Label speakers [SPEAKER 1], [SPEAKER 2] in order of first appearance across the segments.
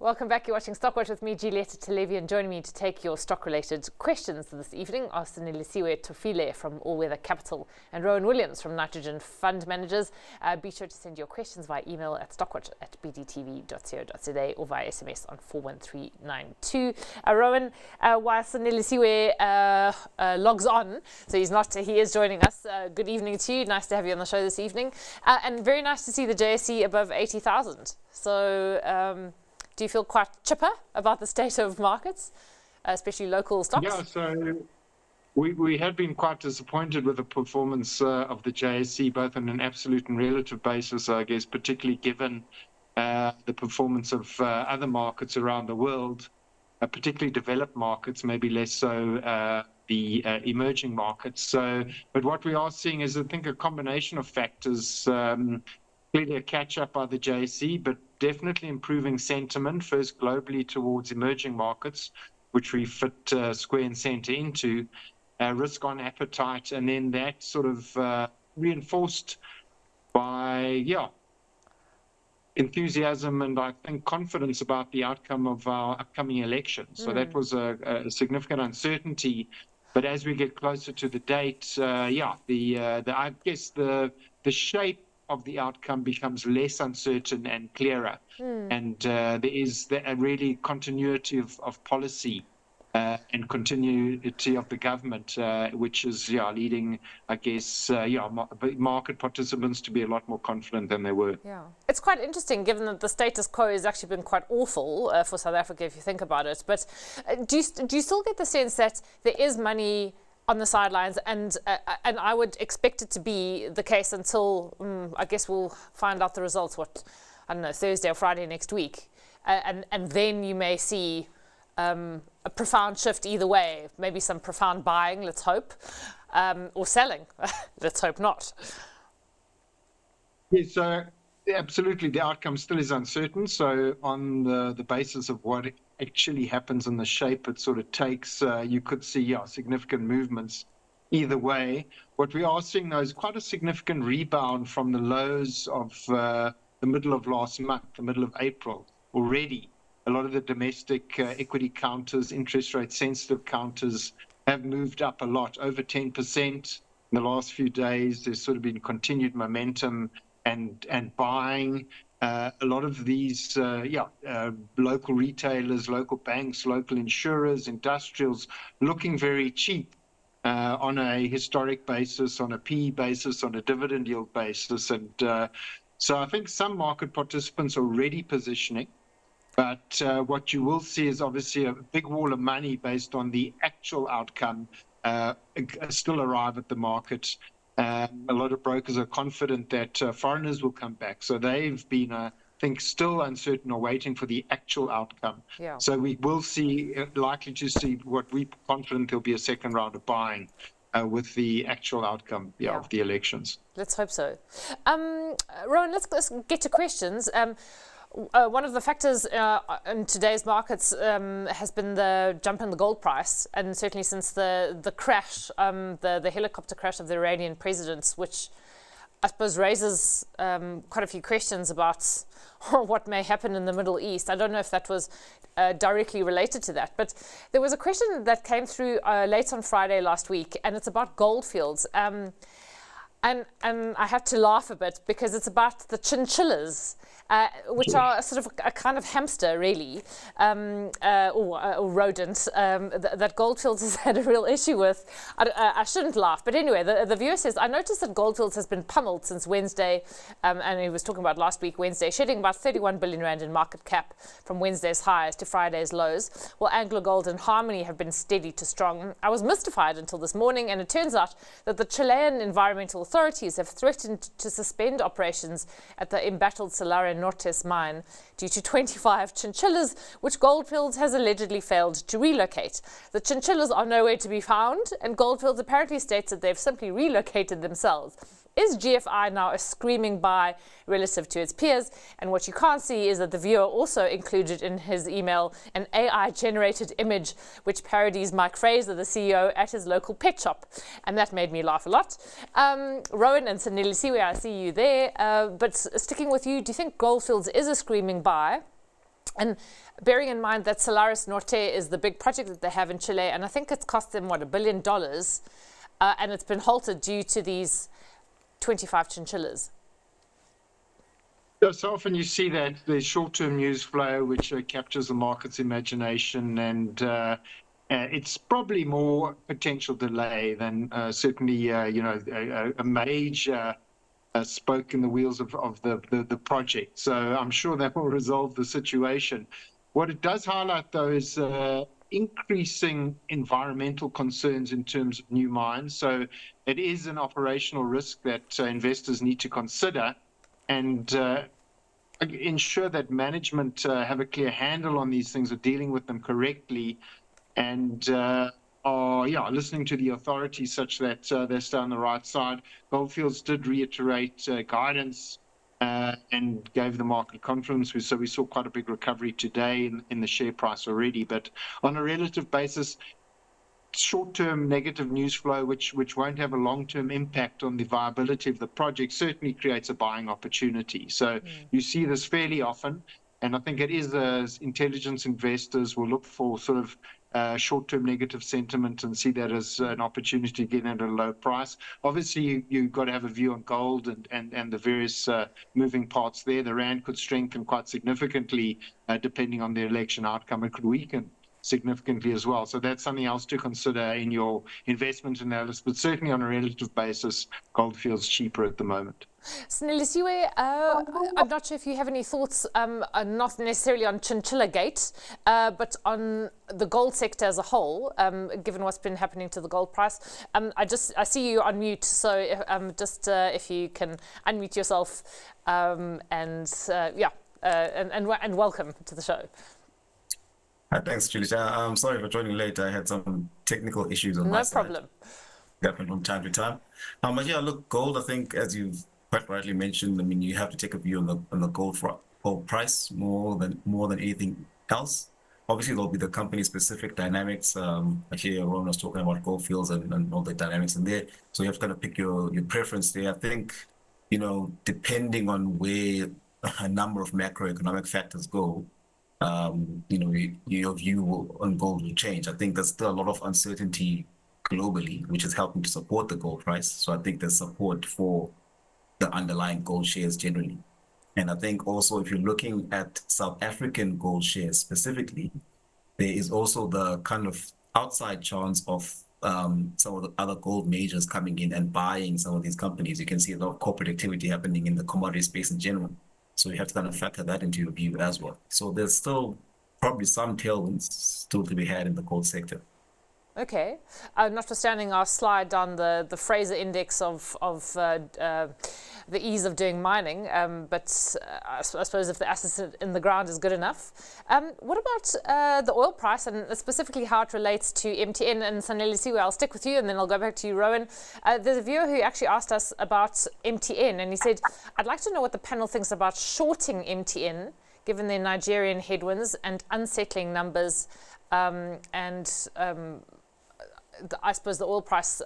[SPEAKER 1] Welcome back. You're watching Stockwatch with me, Julieta Televi, and joining me to take your stock-related questions this evening are Sanelisiwe Tofile from All Weather Capital and Rowan Williams from Nitrogen Fund Managers. Be sure to send your questions via email at stockwatch@bdtv.co.za or via SMS on 41392. Rowan, while Sanelisiwe logs on, so he is joining us. Good evening to you. Nice to have you on the show this evening. And very nice to see the JSE above 80,000. So, do you feel quite chipper about the state of markets, especially local stocks?
[SPEAKER 2] Yeah, so we had been quite disappointed with the performance of the JSE, both on an absolute and relative basis, I guess, particularly given the performance of other markets around the world, particularly developed markets, maybe less so the emerging markets. But what we are seeing is, I think, a combination of factors. Clearly a catch-up by the JSE, but definitely improving sentiment, first globally towards emerging markets, which we fit square and center into, risk on appetite, and then that sort of reinforced by, enthusiasm and I think confidence about the outcome of our upcoming elections. So that was a significant uncertainty. But as we get closer to the date, I guess the shape of the outcome becomes less uncertain and clearer. And there is a really continuity of policy and continuity of the government, which is leading, I guess, market participants to be a lot more confident than they were.
[SPEAKER 1] Yeah, it's quite interesting given that the status quo has actually been quite awful for South Africa if you think about it. But do you still get the sense that there is money on the sidelines, and I would expect it to be the case until I guess we'll find out the results, Thursday or Friday next week, and then you may see a profound shift either way, maybe some profound buying, let's hope, or selling, let's hope not.
[SPEAKER 2] Yes, absolutely, the outcome still is uncertain. So on the basis of what actually happens and the shape it sort of takes, you could see significant movements either way. What we are seeing, though, is quite a significant rebound from the lows of the middle of last month, the middle of April already. A lot of the domestic equity counters, interest rate sensitive counters have moved up a lot, over 10% in the last few days. There's sort of been continued momentum and buying. A lot of these local retailers, local banks, local insurers, industrials looking very cheap on a historic basis, on a PE basis, on a dividend yield basis. And so I think some market participants are already positioning, but what you will see is obviously a big wall of money based on the actual outcome still arrive at the market. A lot of brokers are confident that foreigners will come back. So they've been, I think, still uncertain or waiting for the actual outcome.
[SPEAKER 1] Yeah.
[SPEAKER 2] So we will see, likely to see what we're confident there'll be a second round of buying with the actual outcome of the elections.
[SPEAKER 1] Let's hope so. Rowan, let's get to questions. One of the factors in today's markets has been the jump in the gold price, and certainly since the crash, the helicopter crash of the Iranian president, which I suppose raises quite a few questions about what may happen in the Middle East. I don't know if that was directly related to that, but there was a question that came through late on Friday last week, and it's about goldfields. And I have to laugh a bit because it's about the chinchillas, which are sort of a kind of hamster, really, or rodent, that Goldfields has had a real issue with. I shouldn't laugh, but anyway, the viewer says, I noticed that Goldfields has been pummeled since Wednesday, and he was talking about last week, Wednesday, shedding about 31 billion rand in market cap from Wednesday's highs to Friday's lows, while Anglo Gold and Harmony have been steady to strong. I was mystified until this morning, and it turns out that the Chilean environmental authorities have threatened to suspend operations at the embattled Salaria Nortes mine due to 25 chinchillas, which Goldfields has allegedly failed to relocate. The chinchillas are nowhere to be found, and Goldfields apparently states that they've simply relocated themselves. Is GFI now a screaming buy relative to its peers? And what you can't see is that the viewer also included in his email an AI-generated image which parodies Mike Fraser, the CEO, at his local pet shop. And that made me laugh a lot. Rowan and Sanelisiwe, I see you there. But sticking with you, do you think Goldfields is a screaming buy? And bearing in mind that Salares Norte is the big project that they have in Chile, and I think it's cost them, what, $1 billion, and it's been halted due to these 25 chinchillas.
[SPEAKER 2] So often you see that the short-term news flow, which captures the market's imagination, and it's probably more potential delay than certainly, a major spoke in the wheels of the project. So I'm sure that will resolve the situation. What it does highlight, though, is increasing environmental concerns in terms of new mines. So it is an operational risk that investors need to consider, and ensure that management have a clear handle on these things, are dealing with them correctly, and are listening to the authorities such that they stay on the right side. Gold Fields did reiterate guidance and gave the market confidence. So we saw quite a big recovery today in the share price already. But on a relative basis, short-term negative news flow, which won't have a long-term impact on the viability of the project, certainly creates a buying opportunity. So you see this fairly often, and I think it is as intelligence investors will look for sort of short-term negative sentiment and see that as an opportunity to get at a low price. Obviously, you've got to have a view on gold and the various moving parts there. The rand could strengthen quite significantly depending on the election outcome. It could weaken significantly as well. So that's something else to consider in your investment analysis, but certainly on a relative basis, gold feels cheaper at the moment.
[SPEAKER 1] Sanelisiwe, I'm not sure if you have any thoughts, not necessarily on Chinchilla Gate, but on the gold sector as a whole, given what's been happening to the gold price. I see you on mute, so if you can unmute yourself, and welcome to the show.
[SPEAKER 3] Thanks, Julia. I'm sorry for joining late. I had some technical issues on my side.
[SPEAKER 1] No problem.
[SPEAKER 3] Happen from time to time. But yeah, look, gold, I think, as you've quite rightly mentioned, I mean, you have to take a view on the gold price more than anything else. Obviously, there'll be the company-specific dynamics. Actually, Rowan was talking about Gold Fields and all the dynamics in there. So you have to kind of pick your preference there. I think, depending on where a number of macroeconomic factors go, your view on gold will change. I think there's still a lot of uncertainty globally, which is helping to support the gold price. So I think there's support for the underlying gold shares generally. And I think also if you're looking at South African gold shares specifically, there is also the kind of outside chance of some of the other gold majors coming in and buying some of these companies. You can see a lot of corporate activity happening in the commodity space in general. So you have to kind of factor that into your view as well. So there's still probably some tailwinds still to be had in the gold sector.
[SPEAKER 1] Okay. Notwithstanding our slide on the Fraser Index of the ease of doing mining, but I suppose if the asset in the ground is good enough. What about the oil price and specifically how it relates to MTN and Sanelisiwe? I'll stick with you and then I'll go back to you, Rowan. There's a viewer who actually asked us about MTN and he said, I'd like to know what the panel thinks about shorting MTN given their Nigerian headwinds and unsettling numbers I suppose the oil price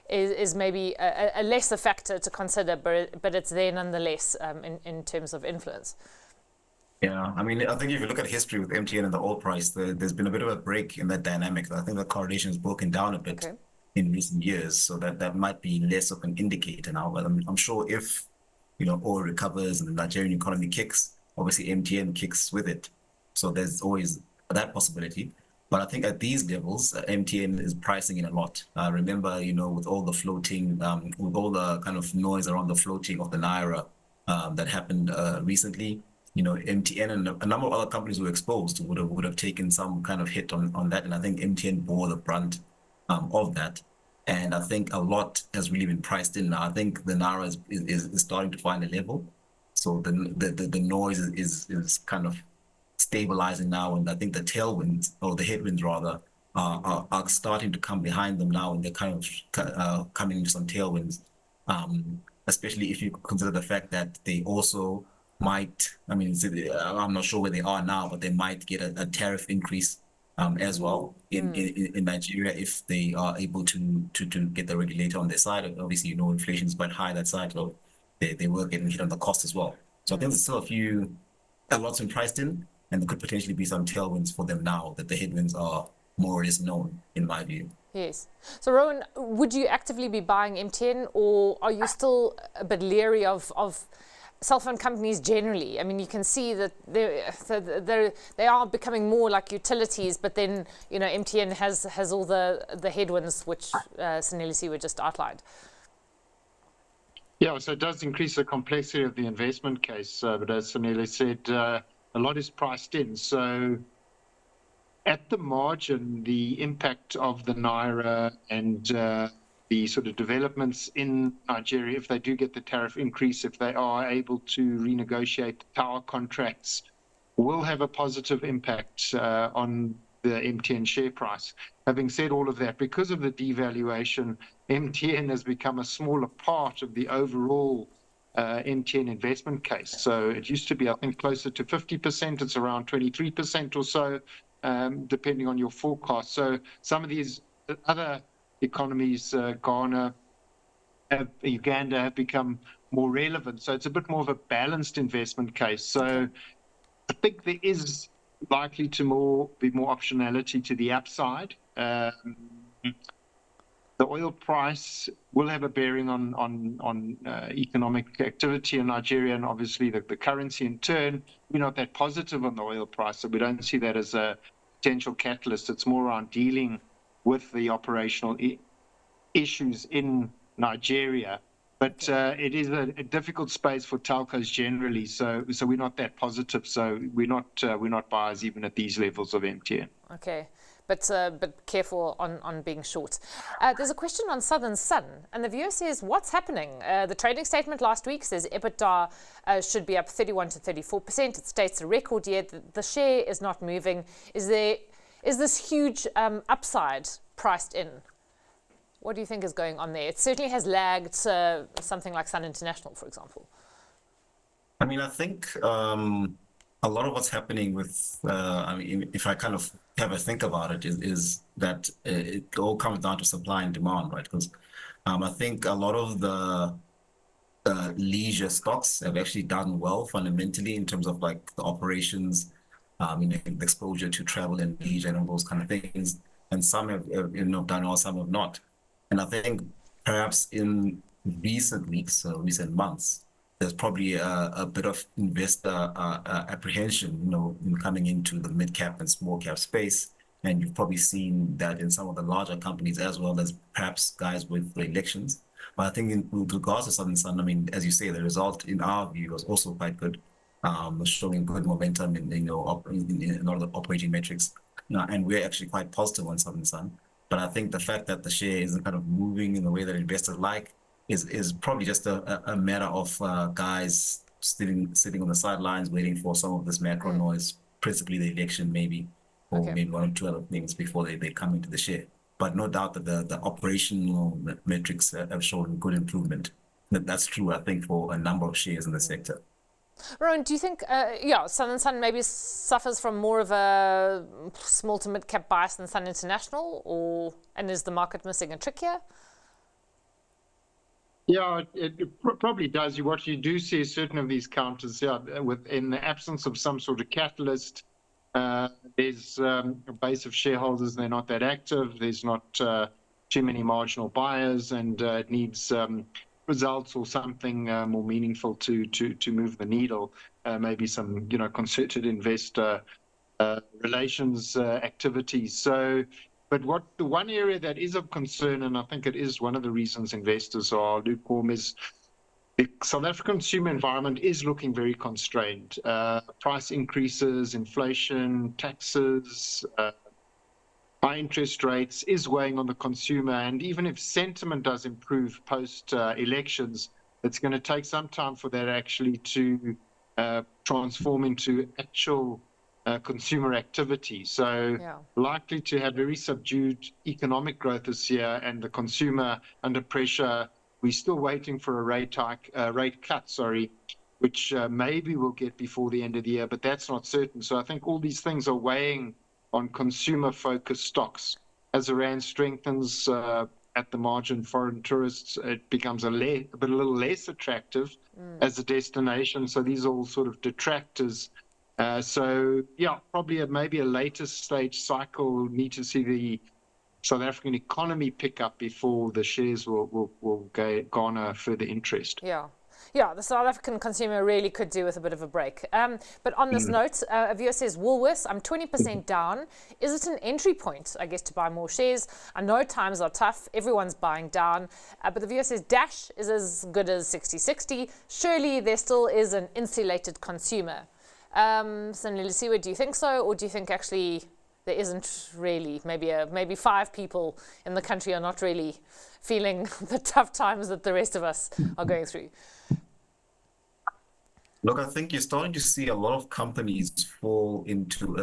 [SPEAKER 1] is maybe a lesser factor to consider, but it's there nonetheless in terms of influence.
[SPEAKER 3] Yeah, I mean, I think if you look at history with MTN and the oil price, there's been a bit of a break in that dynamic. I think the correlation has broken down a bit in recent years, so that might be less of an indicator now. But I'm sure if oil recovers and the Nigerian economy kicks, obviously MTN kicks with it. So there's always that possibility. But I think at these levels, MTN is pricing in a lot. Remember, with all the floating, with all the kind of noise around the floating of the Naira that happened recently, MTN and a number of other companies who were exposed would have taken some kind of hit on that. And I think MTN bore the brunt of that. And I think a lot has really been priced in now. I think the Naira is starting to find a level. So the noise is kind of stabilizing now, and I think the tailwinds, or the headwinds rather, are starting to come behind them now, and they're kind of coming into some tailwinds, especially if you consider the fact that they also might, I'm not sure where they are now, but they might get a tariff increase as well in Nigeria if they are able to get the regulator on their side. Obviously, inflation is quite high that side, so they were getting hit on the cost as well. So I think there's still a lot's been priced in. and there could potentially be some tailwinds for them now that the headwinds are more or less known, in my view.
[SPEAKER 1] Yes. So, Rowan, would you actively be buying MTN, or are you still a bit leery of cell phone companies generally? I mean, you can see that they are becoming more like utilities, but then, you know, MTN has all the headwinds, which Sanelisiwe just outlined.
[SPEAKER 2] Yeah, so it does increase the complexity of the investment case, but as Sanelli said, a lot is priced in. So at the margin, the impact of the Naira and the sort of developments in Nigeria, if they do get the tariff increase, if they are able to renegotiate tower contracts, will have a positive impact on the MTN share price. Having said all of that, because of the devaluation, MTN has become a smaller part of the overall MTN investment case. So it used to be, I think, closer to 50%. It's around 23% or so, depending on your forecast. So some of these other economies, Ghana, Uganda, have become more relevant. So it's a bit more of a balanced investment case. So I think there is likely to be more optionality to the upside. The oil price will have a bearing on economic activity in Nigeria, and obviously the currency in turn. We're not that positive on the oil price, so we don't see that as a potential catalyst. It's more around dealing with the operational issues in Nigeria. But it is a difficult space for telcos generally, so we're not that positive. So we're not buyers even at these levels of MTN.
[SPEAKER 1] Okay. But careful on being short. There's a question on Southern Sun, and the viewer says, what's happening? The trading statement last week says EBITDA should be up 31 to 34%. It states a record year. The share is not moving. Is this huge upside priced in? What do you think is going on there? It certainly has lagged something like Sun International, for example.
[SPEAKER 3] I mean, I think a lot of what's happening with, I mean, if I kind of have a think about it, is that it all comes down to supply and demand, right? Because I think a lot of the leisure stocks have actually done well fundamentally in terms of like the operations, you know, the exposure to travel and leisure and all those kind of things. And some have you know, done well, some have not. And I think perhaps in recent weeks, recent months, there's probably a bit of investor apprehension, you know, in coming into the mid-cap and small-cap space. And you've probably seen that in some of the larger companies as well as perhaps guys with the elections. But I think with regards to Southern Sun, I mean, as you say, the result in our view was also quite good, showing good momentum in, you know, in all the operating metrics. And we're actually quite positive on Southern Sun. But I think the fact that the share isn't kind of moving in the way that investors like is probably just a matter of guys sitting on the sidelines waiting for some of this macro noise, principally the election maybe, or maybe one or two other things before they come into the share. But no doubt that the operational metrics have shown good improvement. That's true, I think, for a number of shares in the sector.
[SPEAKER 1] Rowan, do you think, Southern Sun maybe suffers from more of a small to mid-cap bias than Sun International, and is the market missing a trick here?
[SPEAKER 2] Yeah, it probably does. What you do see is certain of these counters, in the absence of some sort of catalyst, there's a base of shareholders, they're not that active, there's not too many marginal buyers, and it needs results or something more meaningful to move the needle, maybe some, you know, concerted investor relations activities. So, but the one area that is of concern, and I think it is one of the reasons investors are lukewarm, is the South African consumer environment is looking very constrained. Price increases, inflation, taxes, high interest rates is weighing on the consumer. And even if sentiment does improve post-elections, it's going to take some time for that actually to transform into actual consumer activity. So likely to have very subdued economic growth this year, and the consumer under pressure. We're still waiting for a rate cut, which maybe we'll get before the end of the year, but that's not certain. So I think all these things are weighing on consumer-focused stocks. As the rand strengthens at the margin, foreign tourists, it becomes a little less attractive as a destination. So these are all sort of detractors So yeah, probably maybe a later stage cycle. Need to see the South African economy pick up before the shares will garner further interest.
[SPEAKER 1] Yeah. Yeah, the South African consumer really could do with a bit of a break. But on this note, a viewer says, Woolworths, I'm 20% down. Is it an entry point, I guess, to buy more shares? I know times are tough. Everyone's buying down. But the viewer says, Dash is as good as 60-60. Surely there still is an insulated consumer. Sanelisiwe, do you think so? Or do you think actually there isn't really? Maybe 5 people in the country are not really feeling the tough times that the rest of us are going through.
[SPEAKER 3] Look, I think you're starting to see a lot of companies fall into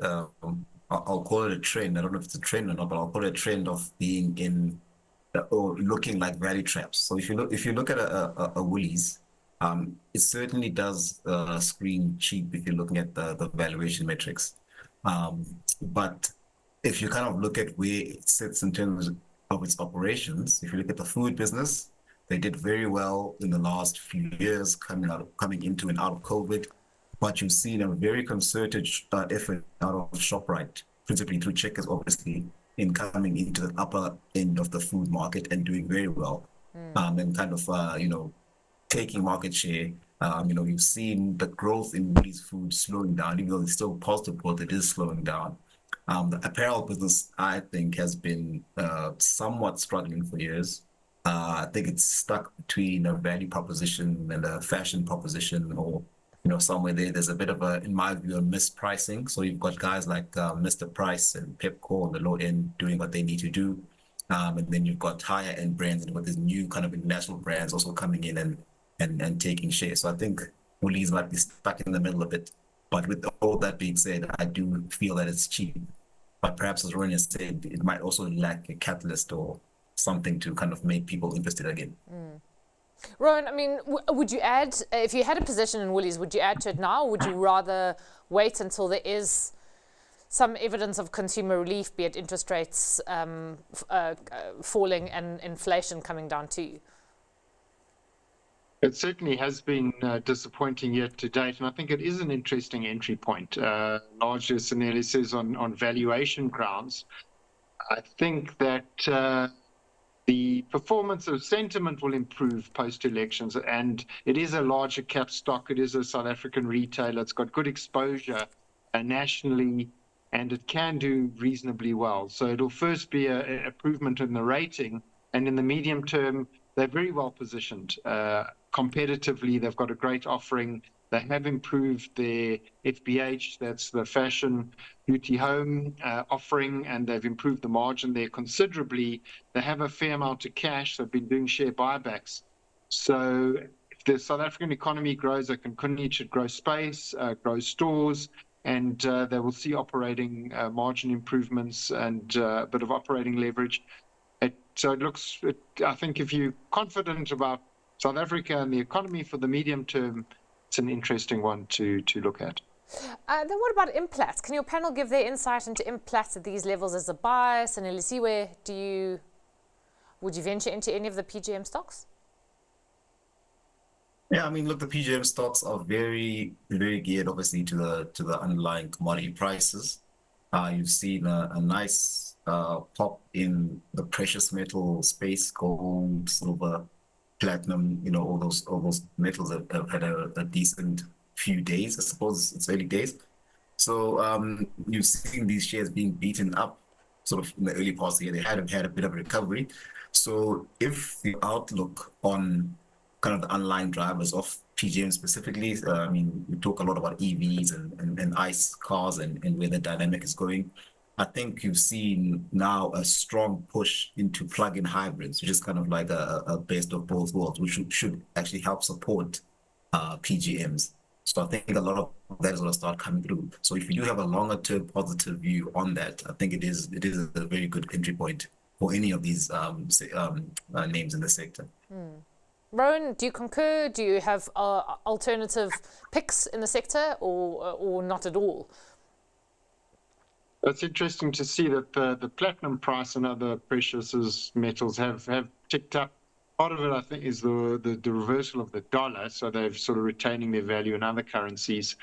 [SPEAKER 3] I'll call it a trend. I don't know if it's a trend or not, but I'll call it a trend of being in or looking like value traps. So if you look at a Woolies, it certainly does screen cheap if you're looking at the valuation metrics. But if you kind of look at where it sits in terms of its operations, if you look at the food business, they did very well in the last few years, coming into and out of COVID. But you've seen a very concerted effort out of ShopRite, principally through Checkers, obviously, in coming into the upper end of the food market and doing very well, and kind of taking market share. You've seen the growth in Woolies food slowing down, even though it's still positive growth, it is slowing down. The apparel business, I think, has been somewhat struggling for years. I think it's stuck between a value proposition and a fashion proposition, or somewhere there's a bit of in my view, a mispricing. So you've got guys like Mr. Price and Pepco on the low end doing what they need to do, and then you've got higher end brands and what these new kind of international brands also coming in and taking shares. So I think Woolies might be stuck in the middle a bit. But with all that being said, I do feel that it's cheap. But perhaps, as Rowan has said, it might also lack a catalyst or something to kind of make people interested again.
[SPEAKER 1] Rowan, I mean, would you add, if you had a position in Woolies, would you add to it now, or would you rather wait until there is some evidence of consumer relief, be it interest rates falling and inflation coming down too?
[SPEAKER 2] It certainly has been disappointing yet to date, and I think it is an interesting entry point, largely, as Sanelli says, on valuation grounds. I think that the performance of sentiment will improve post-elections, and it is a larger cap stock. It is a South African retailer. It's got good exposure nationally, and it can do reasonably well. So it'll first be an improvement in the rating, and in the medium term, they're very well positioned. Competitively, they've got a great offering. They have improved their FBH, that's the fashion, beauty, home offering, and they've improved the margin there considerably. They have a fair amount of cash. They've been doing share buybacks. So if the South African economy grows, they can continue to grow space, grow stores, and they will see operating margin improvements and a bit of operating leverage. So it looks, I think if you're confident about South Africa and the economy for the medium term, it's an interesting one to look at.
[SPEAKER 1] Then what about Implats? Can your panel give their insight into Implats at these levels as a buy? Sanelisiwe, would you venture into any of the PGM stocks?
[SPEAKER 3] Yeah, I mean, look, the PGM stocks are very, very geared, obviously, to the underlying commodity prices. You've seen a nice pop in the precious metal space, gold, silver, platinum. All those metals have had a decent few days. I suppose it's early days. So you've seen these shares being beaten up sort of in the early parts of the year. They had a bit of a recovery. So if the outlook on kind of the underlying drivers of PGM specifically, I mean, we talk a lot about EVs and ICE cars and where the dynamic is going. I think you've seen now a strong push into plug-in hybrids, which is kind of like a best of both worlds, which should actually help support PGMs. So I think a lot of that is going to start coming through. So if you do have a longer-term positive view on that, I think it is a very good entry point for any of these names in the sector.
[SPEAKER 1] Rowan, do you concur? Do you have alternative picks in the sector or not at all?
[SPEAKER 2] It's interesting to see that the platinum price and other precious metals have ticked up. Part of it, I think, is the reversal of the dollar, so they're sort of retaining their value in other currencies.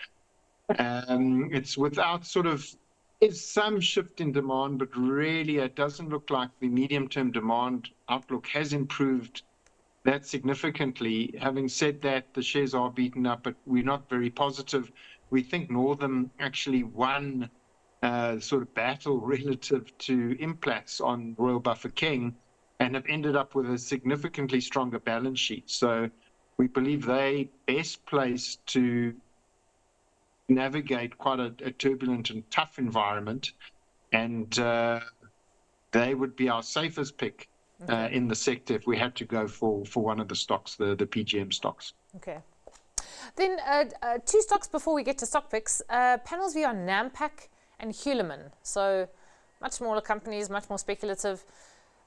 [SPEAKER 2] It's without sort of is some shift in demand, but really it doesn't look like the medium-term demand outlook has improved that significantly. Having said that, the shares are beaten up, but we're not very positive. We think Northam actually won sort of battle relative to Implats on Royal Bafokeng and have ended up with a significantly stronger balance sheet. So we believe they best placed to navigate quite a turbulent and tough environment, and they would be our safest pick in the sector if we had to go for one of the stocks, the PGM stocks.
[SPEAKER 1] Okay. Then two stocks before we get to stock picks. Panel's view on Nampak and Hulamin. So much smaller companies, much more speculative.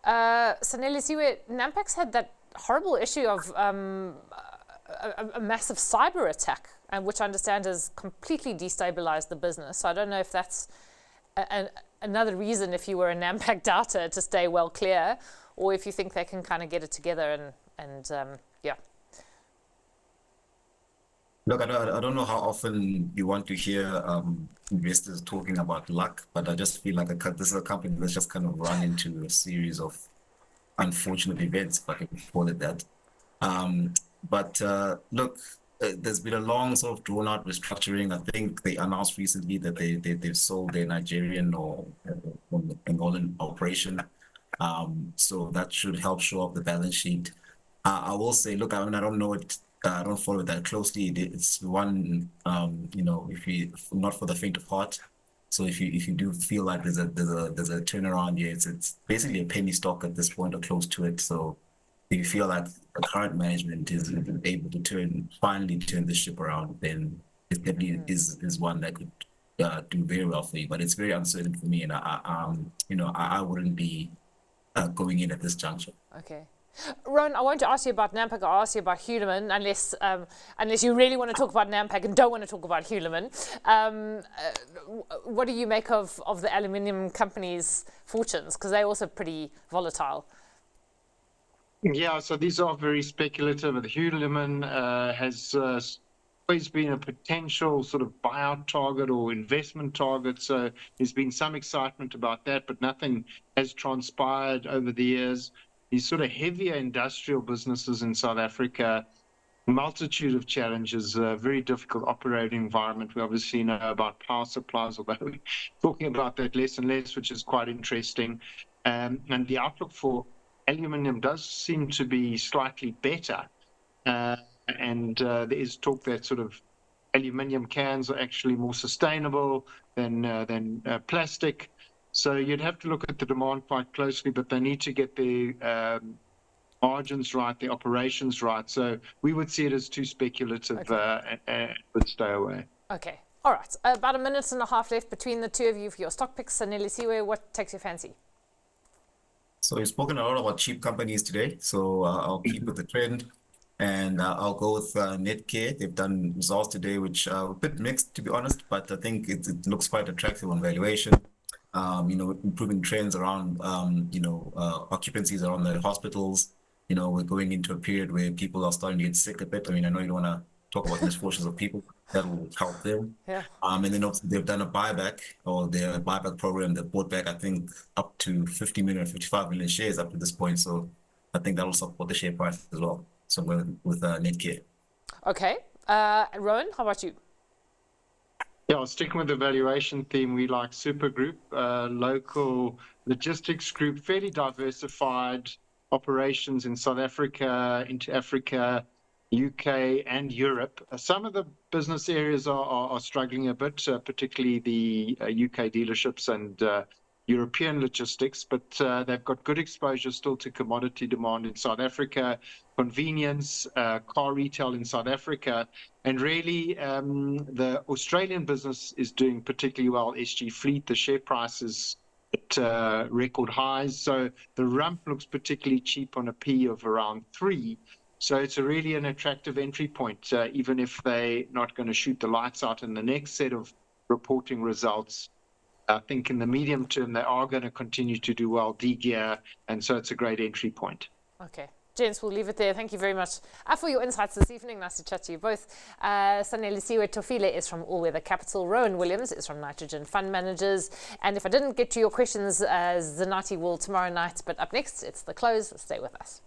[SPEAKER 1] Sanelisiwe, Nampak's had that horrible issue of a massive cyber attack, which I understand has completely destabilized the business. So I don't know if that's another reason, if you were a Nampak doubter, to stay well clear, or if you think they can kind of get it together and yeah.
[SPEAKER 3] Look, I don't know how often you want to hear investors talking about luck, but I just feel like this is a company that's just kind of run into a series of unfortunate events, if I can call it that. But look, there's been a long sort of drawn-out restructuring. I think they announced recently that they've sold their Nigerian or Angolan operation. So that should help show up the balance sheet. I will say, look, I mean, I don't know it. I don't follow it that closely. It's one, if not for the faint of heart. So if you do feel like there's a turnaround here, it's basically a penny stock at this point or close to it. So if you feel like the current management is able to finally turn the ship around, then it definitely is one that could do very well for you. But it's very uncertain for me, and I wouldn't be going in at this juncture.
[SPEAKER 1] Okay. Rowan, I won't ask you about Nampak. I'll ask you about Hulamin, unless you really want to talk about Nampak and don't want to talk about Hulamin. What do you make of the aluminium companies' fortunes? Because they're also pretty volatile.
[SPEAKER 2] Yeah, so these are very speculative. The Hulamin has always been a potential sort of buyout target or investment target. So there's been some excitement about that, but nothing has transpired over the years. These sort of heavier industrial businesses in South Africa, multitude of challenges, very difficult operating environment. We obviously know about power supplies, although we're talking about that less and less, which is quite interesting. And the outlook for aluminium does seem to be slightly better. And there is talk that sort of aluminium cans are actually more sustainable than plastic. So you'd have to look at the demand quite closely, but they need to get the margins right, the operations right. So we would see it as too speculative and would stay away.
[SPEAKER 1] Okay. All right. About a minute and a half left between the two of you for your stock picks. Sanelisiwe, what takes your fancy?
[SPEAKER 3] So we've spoken a lot about cheap companies today. So I'll keep with the trend. And I'll go with Netcare. They've done results today, which are a bit mixed, to be honest, but I think it looks quite attractive on valuation. Improving trends around, occupancies around the hospitals. We're going into a period where people are starting to get sick a bit. I mean, I know you don't want to talk about misfortunes of people. That will help them.
[SPEAKER 1] Yeah.
[SPEAKER 3] And then obviously they've done a buyback, or their buyback program that bought back, I think, up to 50 million, 55 million shares up to this point. So I think that will support the share price as well. So with Netcare.
[SPEAKER 1] Okay. Rowan, how about you?
[SPEAKER 2] Yeah, sticking with the valuation theme, we like Super Group, local logistics group, fairly diversified operations in South Africa, into Africa, UK, and Europe. Some of the business areas are struggling a bit, particularly the UK dealerships and European logistics, but they've got good exposure still to commodity demand in South Africa, convenience, car retail in South Africa, and really the Australian business is doing particularly well. SG Fleet, the share price is at record highs, so the rump looks particularly cheap on a P of around 3. So it's really an attractive entry point, even if they're not going to shoot the lights out in the next set of reporting results. I think in the medium term, they are going to continue to do well, de-gear, and so it's a great entry point.
[SPEAKER 1] Okay. Gents, we'll leave it there. Thank you very much for your insights this evening. Nice to chat to you both. Sanelisiwe Tofile is from All Weather Capital. Rowan Williams is from Nitrogen Fund Managers. And if I didn't get to your questions, Zanati will tomorrow night. But up next, it's The Close. Stay with us.